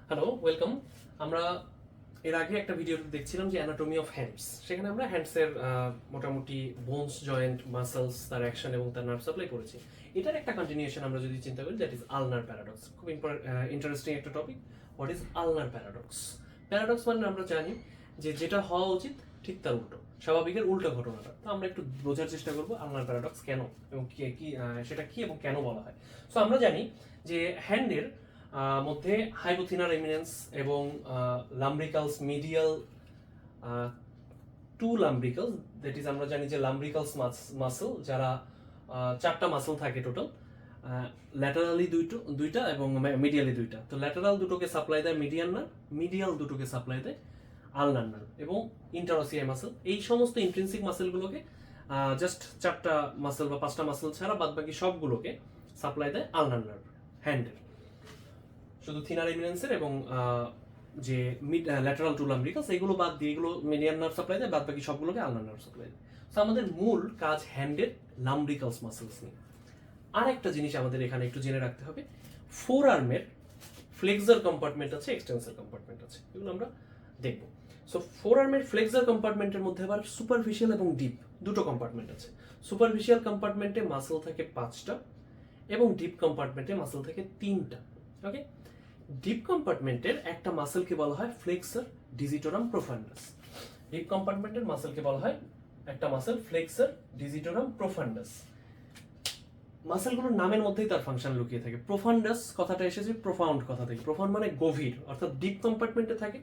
Hello, welcome. আমরা এর আগে একটা ভিডিওতে দেখছিলাম যে অ্যানাটমি অফ হ্যান্ডস। সেখানে আমরা হ্যান্ডসের মোটামুটি বোনস, জয়েন্ট, মাসেলস, তার অ্যাকশন এবং তার নার্ভ সাপ্লাই করেছি। এটার একটা কন্টিনিউশন আমরা যদি চিন্তা করি, দ্যাট ইজ আলনার প্যারাডক্স। খুব ইন্টারেস্টিং একটা topic. What is ulnar paradox? Paradox মানে আমরা জানি যে যেটা হওয়া উচিত ঠিক তার উল্টো, স্বাভাবিকের উল্টো ঘটনাটা। তো আমরা একটু বোঝার চেষ্টা করবো আলনার প্যারাডক্স কেন এবং সেটা কি এবং কেন বলা হয়। সো আমরা জানি যে হ্যান্ডের মধ্যে হাইপোথিনার এমিনেন্স এবং লাম্ব্রিকালস মিডিয়াল টু লাম্ব্রিকালস, দ্যাট ইজ আমরা জানি যে লাম্ব্রিকালস মাসল যারা চারটা মাসল থাকে টোটাল, ল্যাটারালি দুইটা এবং মিডিয়ালি দুইটা। তো ল্যাটারাল দুটোকে সাপ্লাই দেয় মিডিয়ান নার্ভ, মিডিয়াল দুটোকে সাপ্লাই দেয় আলনার নার্ভ এবং ইন্টারোসিয়াই মাসল। এই সমস্ত ইন্ট্রিনসিক মাসেলগুলোকে জাস্ট চারটা মাসেল বা পাঁচটা মাসেল ছাড়া বাদ বাকি সবগুলোকে সাপ্লাই দেয় আলনার নার্ভ হ্যান্ডের। শুধু থিনার এমিনেন্সের এবং যে ল্যাটারাল টু লাম্ব্রিকালস এগুলো বাদ দিয়ে এগুলো মিডিয়ান নার্ভ সাপ্লাই দেয়, বাদ বাকি সবগুলোকে আলনার নার্ভ সাপ্লাই দেয়। সো আমাদের মূল কাজ হ্যান্ডের লাম্ব্রিকালস মাসেলস নিয়ে। আর একটা জিনিস আমাদের এখানে একটু জেনে রাখতে হবে, ফোর আর্মের ফ্লেক্সার কম্পার্টমেন্ট আছে, এক্সটেন্সর কম্পার্টমেন্ট আছে, এগুলো আমরা দেখব। সো ফোর আর্মের ফ্লেক্সার কম্পার্টমেন্টের মধ্যে আবার সুপারফিশিয়াল এবং ডিপ দুটো কম্পার্টমেন্ট আছে। সুপারফিশিয়াল কম্পার্টমেন্টে মাসল থাকে 5টা এবং ডিপ কম্পার্টমেন্টে মাসল থাকে 3টা। ওকে, ডিপ কম্পার্টমেন্টের একটা মাসেলকে বলা হয় ফ্লেক্সার ডিজিটোরাম প্রোফান্ডাস। ডিপ কম্পার্টমেন্টের মাসেলকে বলা হয় একটা মাসেল ফ্লেক্সার ডিজিটোরাম প্রোফান্ডাস। মাসেলগুলোর নামের মধ্যেই তার ফাংশন লুকিয়ে থাকে। প্রোফান্ডাস কথাটা এসেছে প্রোফাউন্ড কথা থেকে। প্রোফাউন্ড মানে গভীর, অর্থাৎ ডিপ কম্পার্টমেন্টে থাকে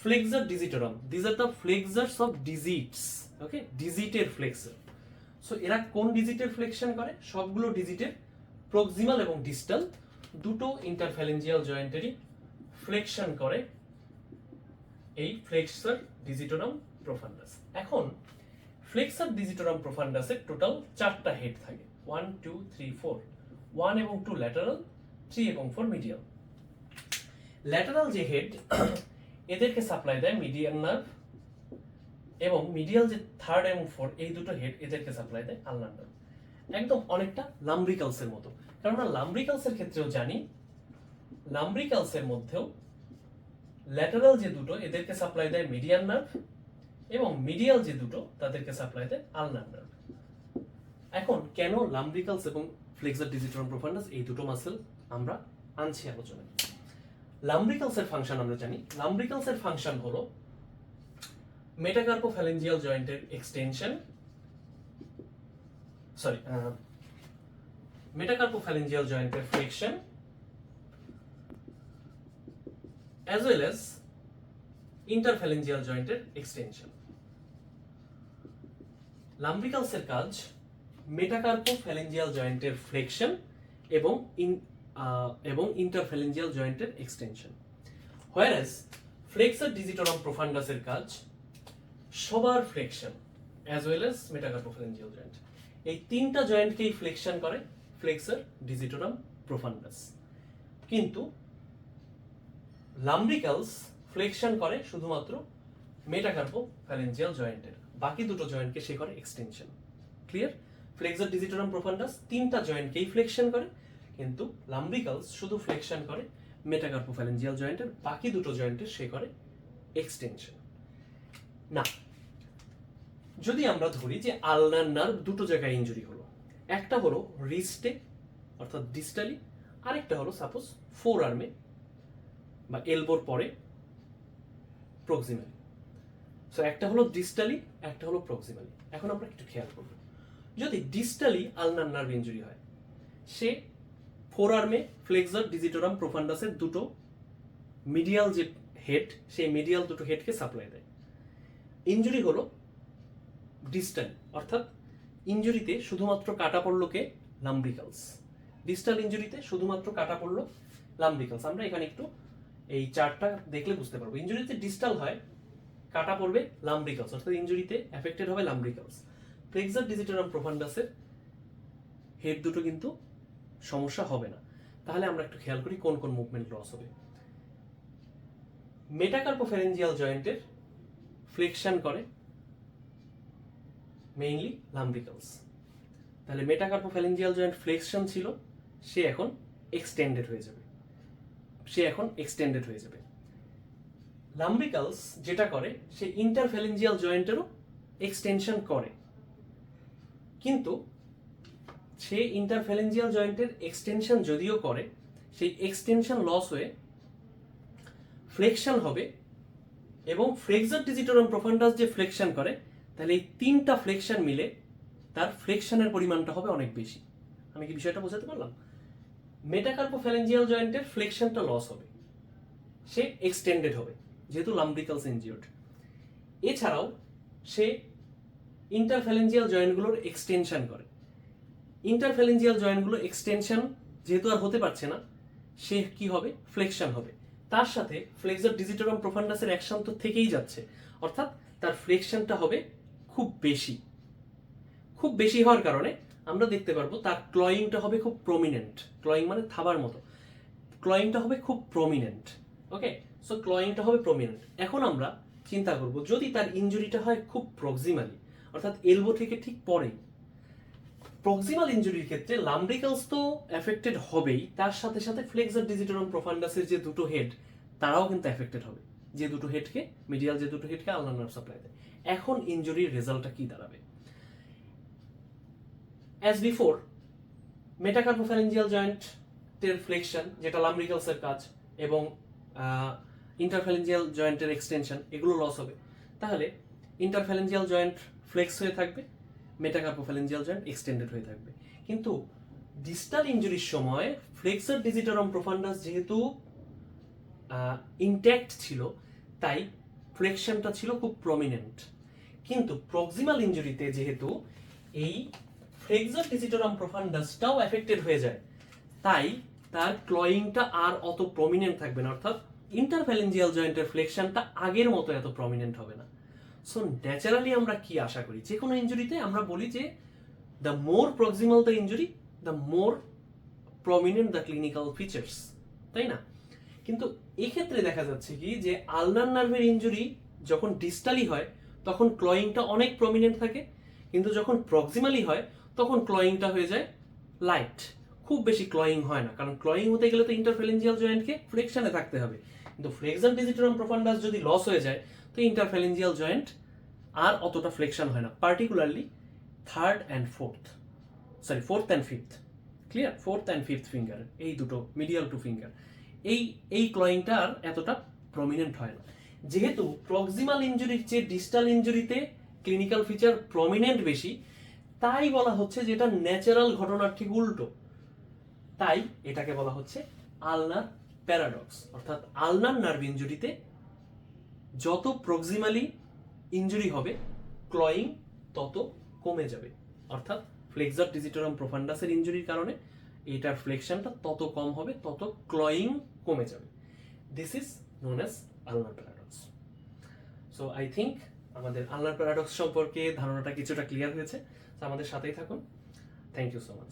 flexor digitorum. This are the flexors of digits. Okay, ডিজিটের ফ্লেক্সার। সো এরা কোন ডিজিটের ফ্লেকশন করে? সবগুলো ডিজিটের প্রক্সিমাল এবং ডিস্টাল দুটো ইন্টারফ্যালেঞ্জিয়াল জয়েন্টেরই ফ্লেকশন করে এই ফ্লেক্সার ডিজিটোরাম প্রোফান্ডাস। এখন ফ্লেক্সার ডিজিটোরাম প্রোফান্ডাসের টোটাল 4টা হেড থাকে, 1 2 3 4। 1 এবং 2 ল্যাটারাল, 3 এবং 4 মিডিয়াল। ল্যাটারাল যে হেড এদেরকে সাপ্লাই দেয় মিডিয়ান নার্ভ এবং মিডিয়াল যে 3rd এবং 4 এই দুটো হেড এদেরকে সাপ্লাই দেয় আলনার নার্ভ। একদম অনেকটা লাম্ব্রিকালসের মতো। কারণ আমরা লাম্ব্রিকালসের ক্ষেত্রেও জানি, লাম্ব্রিকালসের মধ্যেও ল্যাটারাল যে দুটো এদেরকে সাপ্লাই দেয় মিডিয়ান নার্ভ এবং মিডিয়াল যে দুটো তাদেরকে সাপ্লাই দেয় আলনার নার্ভ। এখন কেন লাম্ব্রিকালস এবং ফ্লেক্সার ডিজিটোরাম প্রোফান্ডাস এই দুটো মাসেল আমরা আনছি আলোচনায়? লাম্ব্রিকালসের ফাংশন আমরা জানি। লাম্ব্রিকালসের ফাংশন হলো মেটাকার্পোফ্যালেঞ্জিয়াল জয়েন্টের এক্সটেনশন, মেটাকার্পোফ্যালেঞ্জিয়াল জয়েন্টের ফ্লেকশন as well as ইন্টারফ্যালেঞ্জিয়াল জয়েন্টের এক্সটেনশন। লাম্ব্রিকালসের কাজ মেটাকার্পোফ্যালেঞ্জিয়াল জয়েন্টের ফ্লেকশন এবং ইন্টারফ্যালেঞ্জিয়াল জয়েন্টের এক্সটেনশন। হোয়ারাস ফ্লেক্সার ডিজিটোরাম প্রোফান্ডাসের কাজ সবার flexion as well as metacarpophalangeal joint. এই 3টা জয়েন্টকেই ফ্লেকশন করে ফ্লেক্সার ডিজিটোরাম প্রোফান্ডাস। কিন্তু লাম্ব্রিকালস ফ্লেকশন করে শুধুমাত্র মেটাকার্পোফ্যালেঞ্জিয়াল জয়েন্টের, বাকি দুটো জয়েন্টকে সে করে extension. Clear? Flexor digitorum profundus 3টা জয়েন্টকেই ফ্লেকশন করে, কিন্তু লাম্ব্রিকালস শুধু ফ্লেকশন করে মেটাকার্পোফ্যালেঞ্জিয়াল জয়েন্টের, বাকি দুটো জয়েন্টের সে করে এক্সটেনশন। না, যদি আমরা ধরি যে আলনার নার্ভ দুটো জায়গায় ইনজুরি হলো, একটা হলো রিস্টে অর্থাৎ ডিস্টালি, আরেকটা হলো সাপোজ ফোর আর্মে বা এলবোর পরে প্রক্সিমালি। সো একটা হলো ডিস্টালি, একটা হলো প্রক্সিমালি। এখন আমরা একটু খেয়াল করব, যদি ডিস্টালি আলনার নার্ভ ইনজুরি হয়, সে ফোর আর্মে ফ্লেক্সার ডিজিটোরাম প্রোফান্ডাসের দুটো মিডিয়াল যে হেড, সেই মিডিয়াল দুটো হেডকে সাপ্লাই দেয়। ইনজুরি হলো ডিস্টাল, অর্থাৎ ইনজুরিতে শুধুমাত্র কাটা পড়লো কে? লাম্ব্রিকালস। ডিস্টাল ইনজুরিতে শুধুমাত্র কাটা পড়লো লাম্ব্রিকালস। আমরা এখানে একটু এই চার্টটা দেখলে বুঝতে পারবো। ইনজুরিতে ডিস্টাল হয়, কাটা পড়বে লাম্ব্রিকালস, অর্থাৎ ইনজুরিতে এফেক্টেড হবে লাম্ব্রিকালস। ফ্লেক্সার ডিজিটোরাম প্রোফান্ডাসের হেড দুটো কিন্তু সমস্যা হবে না। তাহলে আমরা একটু খেয়াল করি কোন কোন মুভমেন্ট লস হবে। মেটাকার্পোফ্যালেঞ্জিয়াল জয়েন্টের ফ্লেকশন করে মেইনলি লাম্ব্রিকালস। তাহলে মেটাকার্পোফ্যালেঞ্জিয়াল জয়েন্ট ফ্লেকশন ছিল, সে এখন এক্সটেন্ডেড হয়ে যাবে। সে এখন এক্সটেন্ডেড হয়ে যাবে। লাম্ব্রিকালস যেটা করে, সে ইন্টারফ্যালেঞ্জিয়াল জয়েন্টেরও এক্সটেনশন করে, কিন্তু সে ইন্টারফ্যালেঞ্জিয়াল জয়েন্টের এক্সটেনশন যদিও করে, সেই এক্সটেনশন লস হয়ে ফ্লেকশন হবে, এবং ফ্লেক্সার ডিজিটারাম প্রফান্ডাস যে ফ্লেকশন করে, তাহলে এই 3টা ফ্লেকশন মিলে তার ফ্লেকশনের পরিমাণটা হবে অনেক বেশি। আমি কি বিষয়টা বোঝাতে পারলাম? মেটাকার্পোফ্যালেঞ্জিয়াল জয়েন্টের ফ্লেকশনটা লস হবে, সে এক্সটেন্ডেড হবে যেহেতু লাম্ব্রিকালস ইনজিওর্ড। এছাড়াও সে ইন্টারফ্যালেঞ্জিয়াল জয়েন্টগুলোর এক্সটেনশন করে। ইন্টারফ্যালেঞ্জিয়াল জয়েন্টগুলো এক্সটেনশন যেহেতু আর হতে পারছে না, সে কি হবে? ফ্লেকশন হবে। তার সাথে ফ্লেক্সার ডিজিটারাম প্রফান্ডাসের অ্যাকশন তো থেকেই যাচ্ছে, অর্থাৎ তার ফ্লেকশনটা হবে খুব বেশি। খুব বেশি হওয়ার কারণে আমরা দেখতে পারবো তার ক্লয়িংটা হবে খুব প্রমিনেন্ট। ক্লয়িং মানে থাবার মতো, ক্লয়িংটা হবে খুব প্রমিনেন্ট। ওকে, সো ক্লয়িংটা হবে প্রমিনেন্ট। এখন আমরা চিন্তা করব, যদি তার ইনজুরিটা হয় খুব প্রক্সিমালি, অর্থাৎ এলবো থেকে ঠিক পরেই। প্রক্সিমাল ইনজুরির ক্ষেত্রে লাম্ব্রিকালস তো এফেক্টেড হবেই, তার সাথে সাথে ফ্লেক্সার ডিজিটারাম প্রফান্ডাসের যে দুটো হেড, তারাও কিন্তু এফেক্টেড হবে, যে দুটো হেডকে, মিডিয়াল যে দুটো হেডকে আলনার নার্ভ সাপ্লাই দেয়। এখন ইনজুরির রেজাল্টটা কি দাঁড়াবে? অ্যাজ বিফোর, মেটাকার্পোফ্যালেঞ্জিয়াল জয়েন্টের ফ্লেকশন, যেটা লাম্ব্রিকালসের কাজ, এবং ইন্টারফ্যালেঞ্জিয়াল জয়েন্টের এক্সটেনশন, এগুলো লস হবে। তাহলে ইন্টারফ্যালেঞ্জিয়াল জয়েন্ট ফ্লেক্স হয়ে থাকবে, মেটাকার্পোফ্যালেঞ্জিয়াল জয়েন্ট এক্সটেন্ডেড হয়ে থাকবে। কিন্তু ডিস্টাল ইনজুরির সময় ফ্লেক্সার ডিজিটারাম প্রফান্ডাস যেহেতু ইনট্যাক্ট ছিল, তাই ফ্লেকশনটা ছিল খুব প্রমিনেন্ট। কিন্তু প্রক্সিমাল ইনজুরিতে যেহেতু এই ফ্লেক্সার ডিজিটারাম প্রফান্ডাসটাও এফেক্টেড হয়ে যায়, তাই তার ক্লয়িংটা আর অত প্রমিনেন্ট থাকবে না, অর্থাৎ ইন্টারফ্যালেঞ্জিয়াল জয়েন্টের ফ্লেকশনটা আগের মতো এত প্রমিনেন্ট হবে না। সো ন্যাচারালি আমরা কি আশা করি? যে কোনো ইনজুরিতে আমরা বলি যে the more proximal the injury, the more prominent the clinical features, তাই না? কিন্তু এক্ষেত্রে দেখা যাচ্ছে কি, যে আলনার নার্ভের ইনজুরি যখন ডিস্টালি হয় তখন ক্লয়িংটা অনেক প্রমিনেন্ট থাকে, কিন্তু যখন প্রক্সিমালি হয় তখন ক্লয়িংটা হয়ে যায় লাইট, খুব বেশি ক্লয়িং হয় না। কারণ ক্লয়িং হতে গেলে তো ইন্টারফ্যালেঞ্জিয়াল জয়েন্টকে ফ্লেকশনে থাকতে হবে, কিন্তু ফ্লেক্সার ডিজিটারাম প্রফান্ডাস যদি লস হয়ে যায় তো ইন্টারফ্যালেঞ্জিয়াল জয়েন্ট আর অতটা ফ্লেকশন হয় না, particularly third and fourth and fifth, clear? Fourth and fifth finger, এই দুটো মিডিয়াল টু ফিঙ্গার, এই ক্লয়িংটা আর এতটা প্রমিনেন্ট হয় না। যেহেতু প্রক্সিমাল ইনজুরির চেয়ে ডিস্টাল ইনজুরিতে ক্লিনিক্যাল ফিচার প্রমিনেন্ট বেশি, তাই বলা হচ্ছে যে এটা ন্যাচারাল ঘটনার ঠিক উল্টো, তাই এটাকে বলা হচ্ছে আলনার প্যারাডক্স। অর্থাৎ আলনার নার্ভ ইনজুরিতে যত প্রক্সিমালি ইনজুরি হবে ক্লয়িং তত কমে যাবে, অর্থাৎ ফ্লেক্সার ডিজিটারাম প্রফান্ডাসের ইনজুরির কারণে এটার ফ্লেকশনটা তত কম হবে, তত ক্লয়িং কমে যাবে। This is known as ulnar paradox. So I think আমাদের আলনার প্যারাডক্স সম্পর্কে ধারণাটা কিছুটা ক্লিয়ার হয়েছে। আমাদের সাথেই থাকুন। Thank you so much.